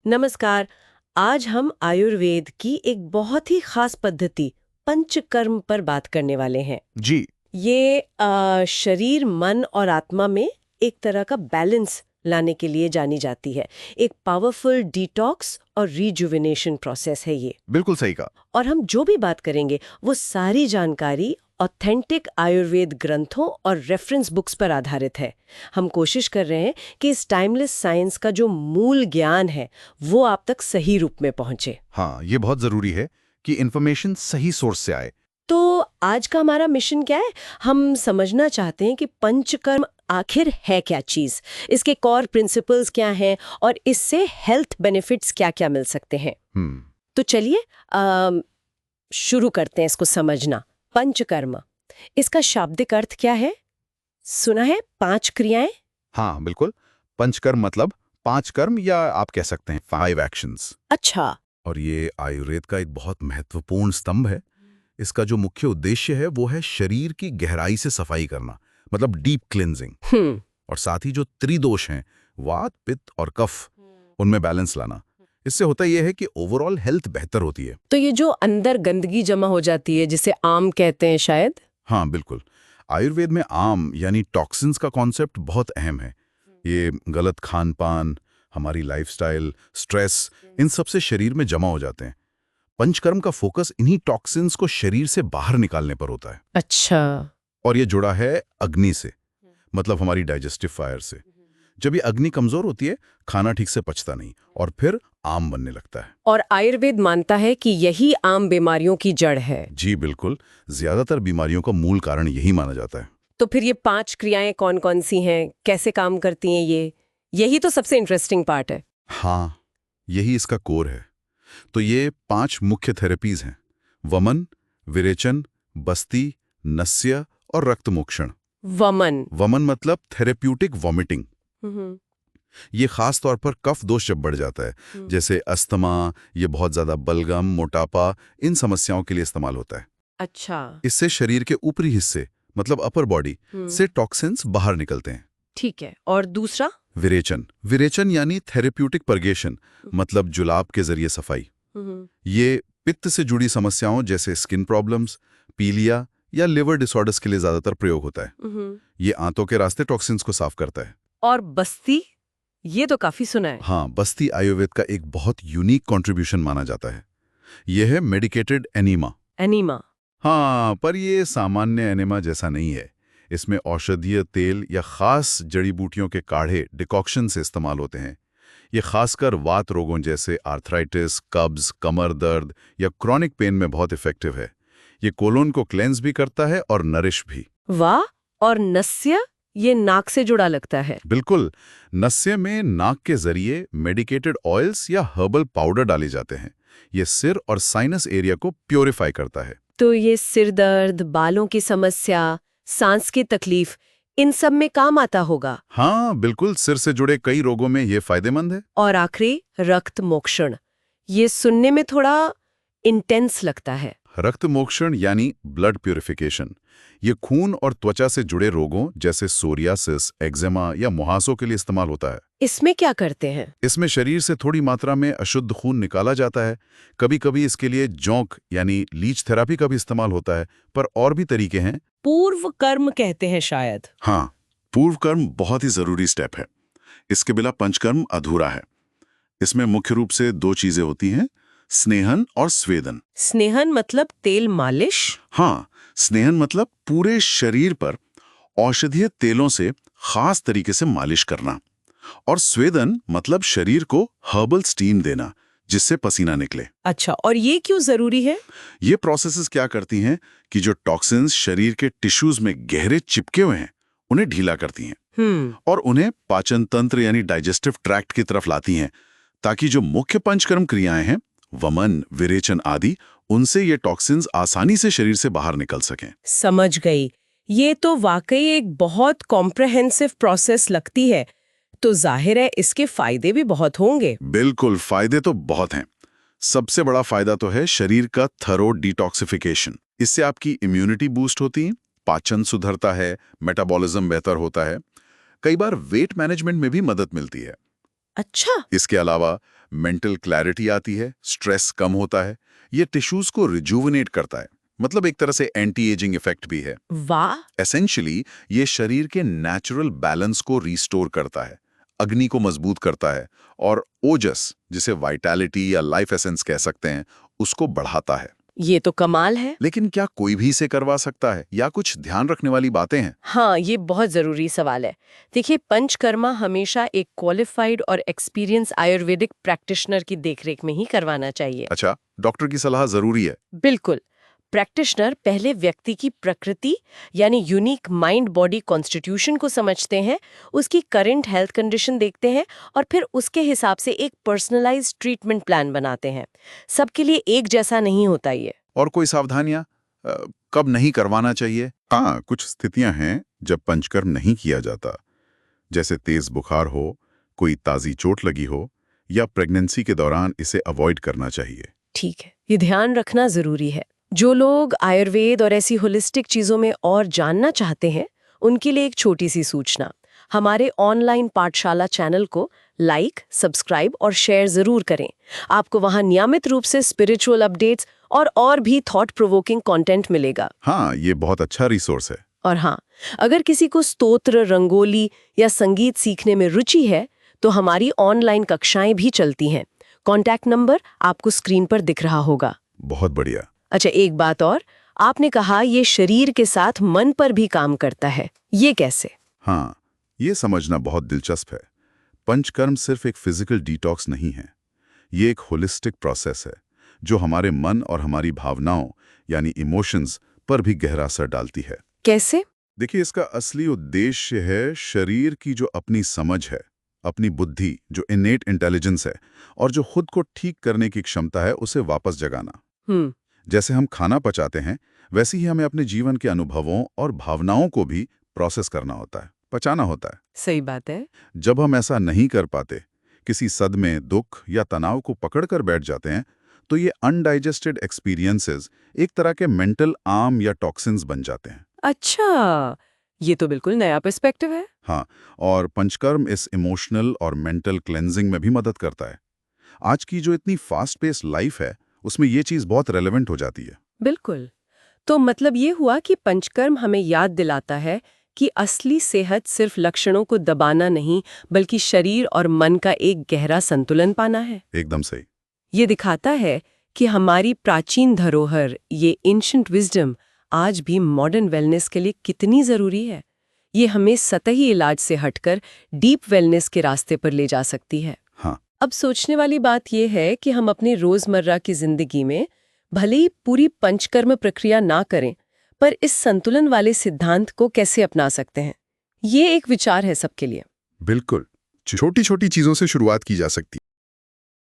नमस्कार। आज हम आयुर्वेद की एक बहुत ही खास पद्धति पंचकर्म पर बात करने वाले हैं। जी। ये शरीर, मन और आत्मा में एक तरह का बैलेंस लाने के लिए जानी जाती है। एक पावरफुल डिटॉक्स और रिजुविनेशन प्रोसेस है ये। बिल्कुल सही कहा। और हम जो भी बात करेंगे वो सारी जानकारी ऑथेंटिक आयुर्वेद ग्रंथों और रेफरेंस बुक्स पर आधारित है। हम कोशिश कर रहे हैं कि इस टाइमलेस साइंस का जो मूल ज्ञान है वो आप तक सही रूप में पहुंचे। हाँ, ये बहुत जरूरी है कि इंफॉर्मेशन सही सोर्स से आए। तो आज का हमारा मिशन क्या है? हम समझना चाहते हैं कि पंचकर्म आखिर है क्या चीज, इसके कोर प्रिंसिपल्स क्या हैं और इससे हेल्थ बेनिफिट्स क्या-क्या मिल सकते हैं। तो चलिए शुरू करते हैं इसको समझना। पंचकर्म, इसका शाब्दिक अर्थ क्या है? सुना है 5 क्रियाएं। हाँ, बिल्कुल। पंचकर्म मतलब 5 कर्म, या आप कह सकते हैं 5 एक्शंस। अच्छा। और ये आयुर्वेद का एक बहुत महत्वपूर्ण स्तंभ है। इसका जो मुख्य उद्देश्य है वो है शरीर की गहराई से सफाई करना, मतलब डीप क्लिनजिंग। और साथ ही जो त्रिदोष हैं, वात, पित्त और कफ, उनमें बैलेंस लाना। इससे होता यह है कि ओवरऑल हेल्थ बेहतर होती है। तो ये जो अंदर गंदगी जमा हो जाती है जिसे आम कहते हैं शायद। हाँ, बिल्कुल। आयुर्वेद में आम यानी टॉक्सिन्स का कॉन्सेप्ट बहुत अहम है। ये गलत खान पान, हमारी लाइफस्टाइल, स्ट्रेस, इन सब से शरीर में जमा हो जाते हैं। पंचकर्म का फोकस इन्हीं टॉक्सिन्स को शरीर से बाहर निकालने पर होता है। अच्छा। और ये जुड़ा है अग्नि से, मतलब हमारी डाइजेस्टिव फायर से। जब ये अग्नि कमजोर होती है, खाना ठीक से पचता नहीं और फिर आम बनने लगता है। और आयुर्वेद मानता है कि यही आम बीमारियों की जड़ है। जी बिल्कुल। ज्यादातर बीमारियों का मूल कारण यही माना जाता है। तो फिर ये 5 क्रियाएं कौन-कौन सी हैं, कैसे काम करती हैं ये? यही तो सबसे इंटरेस्टिंग पार्ट है। हाँ, यही इसका कोर है। तो ये 5 मुख्य थेरेपीज हैं: वमन, विरेचन, बस्ती, नस्य और रक्तमोक्षण। वमन। वमन मतलब थेरेप्यूटिक वॉमिटिंग। हम्म। ये खास तौर पर कफ दोष जब बढ़ जाता है, जैसे अस्थमा, ये बहुत ज्यादा बलगम, मोटापा, इन समस्याओं के लिए इस्तेमाल होता है। अच्छा। इससे शरीर के ऊपरी हिस्से, मतलब अपर बॉडी से टॉक्सिन्स बाहर निकलते हैं। ठीक है। और दूसरा? विरेचन। विरेचन यानी थेरेप्यूटिक पर्गेशन, मतलब जुलाब के जरिए सफाई। ये पित्त से जुड़ी समस्याओं जैसे स्किन प्रॉब्लम्स, पीलिया या लिवर डिसऑर्डर्स के लिए ज्यादातर प्रयोग होता है। ये आंतों के रास्ते टॉक्सिन्स को साफ करता है। और बस्ती, ये तो काफी सुना है। हाँ, बस्ती आयुर्वेद का एक बहुत यूनिक कंट्रीब्यूशन माना जाता है। यह है मेडिकेटेड एनीमा। एनीमा। हाँ, पर ये सामान्य एनीमा जैसा नहीं है। इसमें औषधीय तेल या खास जड़ी बूटियों के काढ़े, डिकॉक्शन से इस्तेमाल होते हैं। ये खासकर वात रोगों जैसे आर्थराइटिस, कब्ज, कमर दर्द या क्रॉनिक पेन में बहुत इफेक्टिव है। ये कोलोन को क्लेंस भी करता है और नरिश भी। वाह। और नस्य, ये नाक से जुड़ा लगता है। बिल्कुल। नस्य में नाक के जरिए मेडिकेटेड ऑयल्स या हर्बल पाउडर डाले जाते हैं। ये सिर और साइनस एरिया को प्योरीफाई करता है। तो ये सिर दर्द, बालों की समस्या, सांस की तकलीफ, इन सब में काम आता होगा। हाँ, बिल्कुल। सिर से जुड़े कई रोगों में ये फायदेमंद है। और आखिरी रक्त मोक्षण, ये सुनने में थोड़ा इंटेंस लगता है। रक्त मोक्षण यानी ब्लड प्यूरिफिकेशन। ये खून और त्वचा से जुड़े रोगों जैसे सोरियासिस, एक्जेमा या मुहासों के लिए इस्तेमाल होता है। इसमें क्या करते हैं? इसमें शरीर से थोड़ी मात्रा में अशुद्ध खून निकाला जाता है। कभी-कभी इसके लिए जोंक यानी लीच थेरेपी का भी इस्तेमाल होता है, पर और भी तरीके हैं। पूर्व कर्म कहते हैं शायद। हाँ, पूर्व कर्म बहुत ही जरूरी स्टेप है। इसके बिना पंचकर्म अधूरा है। इसमें मुख्य रूप से 2 चीजें होती हैं, स्नेहन और स्वेदन। स्नेहन मतलब तेल मालिश? हाँ, स्नेहन मतलब पूरे शरीर पर औषधीय तेलों से खास तरीके से मालिश करना। और स्वेदन मतलब शरीर को हर्बल स्टीम देना, जिससे पसीना निकले। अच्छा, और ये क्यों जरूरी है? ये प्रोसेसेस क्या करती हैं कि जो टॉक्सिन्स शरीर के टिश्यूज में गहरे चिपके हुए हैं, उन्हें ढीला करती हैं और उन्हें पाचन तंत्र यानी डाइजेस्टिव ट्रैक्ट की तरफ लाती हैं, ताकि जो मुख्य पंचकर्म क्रियाएं हैं, वमन, विरेचन आदि, उनसे ये टॉक्सिन्स आसानी से शरीर से बाहर निकल सकें। समझ गई। ये तो वाकई एक बहुत कॉम्प्रहेंसिव प्रोसेस लगती है। तो जाहिर है इसके फायदे भी बहुत होंगे। बिल्कुल, फायदे तो बहुत हैं। सबसे बड़ा फायदा तो है शरीर का थरो डिटॉक्सिफिकेशन। इससे आपकी इम्यूनिटी बूस्ट होती है, पाचन सुधरता है, मेटाबॉलिज्म बेहतर होता है। कई बार वेट मैनेजमेंट में भी मदद मिलती है। अच्छा। इसके अलावा मेंटल क्लैरिटी आती है, स्ट्रेस कम होता है, ये टिश्यूज को रिजुविनेट करता है, मतलब एक तरह से एंटी एजिंग इफेक्ट भी है। वाह। एसेंशियली ये शरीर के नेचुरल बैलेंस को रिस्टोर करता है, अग्नि को मजबूत करता है और ओजस, जिसे वाइटैलिटी या लाइफ एसेंस कह सकते हैं, उसको बढ़ाता है। ये तो कमाल है। लेकिन क्या कोई भी इसे करवा सकता है या कुछ ध्यान रखने वाली बातें हैं? हाँ, ये बहुत जरूरी सवाल है। देखिए, पंचकर्मा हमेशा एक क्वालिफाइड और एक्सपीरियंस आयुर्वेदिक प्रैक्टिशनर की देखरेख में ही करवाना चाहिए। अच्छा, डॉक्टर की सलाह जरूरी है? बिल्कुल। प्रैक्टिशनर पहले व्यक्ति की प्रकृति यानी यूनिक माइंड बॉडी कॉन्स्टिट्यूशन को समझते हैं, उसकी करंट हेल्थ कंडीशन देखते हैं और फिर उसके हिसाब से एक पर्सनलाइज्ड ट्रीटमेंट प्लान बनाते हैं। सबके लिए एक जैसा नहीं होता ये। और कोई सावधानियां? कब नहीं करवाना चाहिए? हाँ, कुछ स्थितियां हैं जब पंचकर्म नहीं किया जाता, जैसे तेज बुखार हो, कोई ताजी चोट लगी हो या प्रेगनेंसी के दौरान इसे अवॉइड करना चाहिए। ठीक है, ये ध्यान रखना जरूरी है। जो लोग आयुर्वेद और ऐसी होलिस्टिक चीजों में और जानना चाहते हैं, उनके लिए एक छोटी सी सूचना। हमारे ऑनलाइन पाठशाला चैनल को लाइक, सब्सक्राइब और शेयर जरूर करें। आपको वहां नियमित रूप से स्पिरिचुअल अपडेट्स और भी थॉट प्रोवोकिंग कंटेंट मिलेगा। हाँ, ये बहुत अच्छा रिसोर्स है। और हाँ, अगर किसी को स्तोत्र, रंगोली या संगीत सीखने में रुचि है, तो हमारी ऑनलाइन कक्षाएं भी चलती हैं। कॉन्टैक्ट नंबर आपको स्क्रीन पर दिख रहा होगा। बहुत बढ़िया। अच्छा, एक बात और, आपने कहा ये शरीर के साथ मन पर भी काम करता है, ये कैसे? हाँ, ये समझना बहुत दिलचस्प है। पंचकर्म सिर्फ एक फिजिकल डिटॉक्स नहीं है, ये एक होलिस्टिक प्रोसेस है जो हमारे मन और हमारी भावनाओं यानी इमोशंस पर भी गहरा असर डालती है। कैसे? देखिए, इसका असली उद्देश्य है शरीर की जो अपनी समझ है, अपनी बुद्धि, जो इनेट इंटेलिजेंस है और जो खुद को ठीक करने की क्षमता है, उसे वापस जगाना। जैसे हम खाना पचाते हैं, वैसे ही हमें अपने जीवन के अनुभवों और भावनाओं को भी प्रोसेस करना होता है, पचाना होता है। सही बात है। जब हम ऐसा नहीं कर पाते, किसी सदमे, दुख या तनाव को पकड़कर बैठ जाते हैं, तो ये अनडाइजेस्टेड एक्सपीरियंसेस एक तरह के मेंटल आर्म या टॉक्सिन्स बन जाते हैं। अच्छा, ये तो बिल्कुल नया पर्सपेक्टिव है। हाँ, और पंचकर्म इस इमोशनल और मेंटल क्लेंजिंग में भी मदद करता है। आज की जो इतनी फास्ट पेस लाइफ है, उसमें ये चीज़ बहुत रेलेवेंट हो जाती है। बिल्कुल। तो मतलब ये हुआ कि पंचकर्म हमें याद दिलाता है कि असली सेहत सिर्फ लक्षणों को दबाना नहीं, बल्कि शरीर और मन का एक गहरा संतुलन पाना है। एकदम सही। ये दिखाता है कि हमारी प्राचीन धरोहर, ये एंशिएंट विजडम, आज भी मॉडर्न वेलनेस के लिए कितनी जरूरी है। ये हमें सतही इलाज से हटकर डीप वेलनेस के रास्ते पर ले जा सकती है। हाँ। अब सोचने वाली बात यह है कि हम अपनी रोजमर्रा की जिंदगी में भले ही पूरी पंचकर्म प्रक्रिया ना करें, पर इस संतुलन वाले सिद्धांत को कैसे अपना सकते हैं, ये एक विचार है सबके लिए। बिल्कुल, छोटी छोटी चीजों से शुरुआत की जा सकती है।